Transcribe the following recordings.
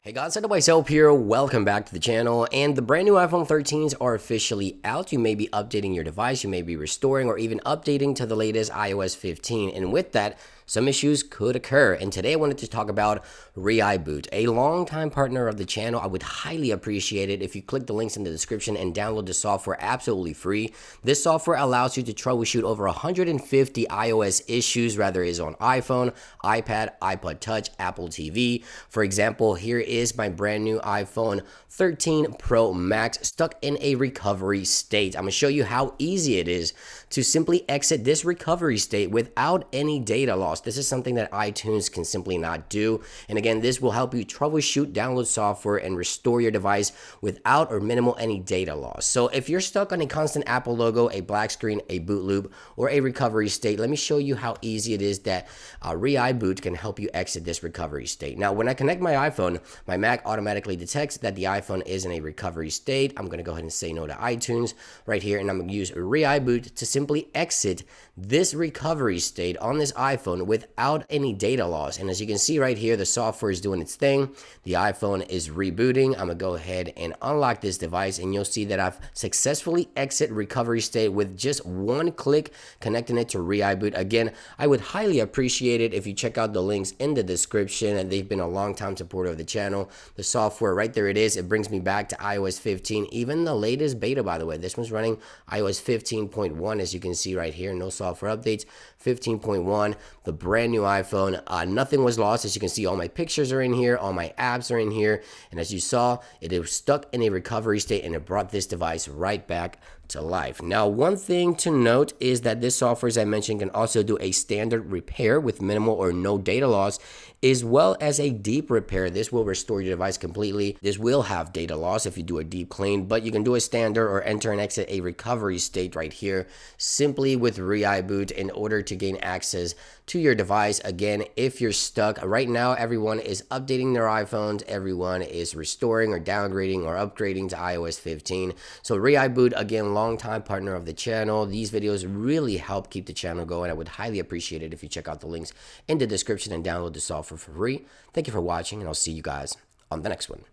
Hey guys, it's myself here. Welcome back to the channel. And the brand new iPhone 13s are officially out. You may be updating your device, you may be restoring or even updating to the latest iOS 15. And with that, some issues could occur. And today I wanted to talk about ReiBoot, a longtime partner of the channel. I would highly appreciate it if you click the links in the description and download the software absolutely free. This software allows you to troubleshoot over 150 iOS issues, whether it is on iPhone, iPad, iPod Touch, Apple TV. For example, here is my brand new iPhone 13 Pro Max stuck in a recovery state. I'm going to show you how easy it is to simply exit this recovery state without any data loss. This is something that iTunes can simply not do. And again, this will help you troubleshoot, download software, and restore your device without or minimal any data loss. So if you're stuck on a constant Apple logo, a black screen, a boot loop, or a recovery state, let me show you how easy it is that ReiBoot can help you exit this recovery state. Now, when I connect my iPhone, my Mac automatically detects that the iPhone is in a recovery state. I'm going to go ahead and say no to iTunes right here, and I'm going to use ReiBoot to simply exit this recovery state on this iPhone without any data loss. And as you can see right here, the software is doing its thing. The iPhone is rebooting. I'm going to go ahead and unlock this device, and you'll see that I've successfully exited recovery state with just one click connecting it to ReiBoot. Again, I would highly appreciate it if you check out the links in the description, and they've been a long time supporter of the channel. The software right there, it is. It brings me back to iOS 15, even the latest beta, by the way. This one's running iOS 15.1, as you can see right here. No software updates. 15.1, the brand new iPhone. Nothing was lost. As you can see, all my pictures are in here, all my apps are in here, and as you saw, it was stuck in a recovery state, and it brought this device right back to life. Now, one thing to note is that this software, as I mentioned, can also do a standard repair with minimal or no data loss, as well as a deep repair. This will restore your device completely. This will have data loss if you do a deep clean, but you can do a standard or enter and exit a recovery state right here simply with ReiBoot in order to gain access to your device. Again, if you're stuck right now, everyone is updating their iPhones, everyone is restoring or downgrading or upgrading to iOS 15. So ReiBoot, again, longtime partner of the channel. These videos really help keep the channel going. I would highly appreciate it if you check out the links in the description and download the software for free. Thank you for watching, and I'll see you guys on the next one.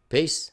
Peace.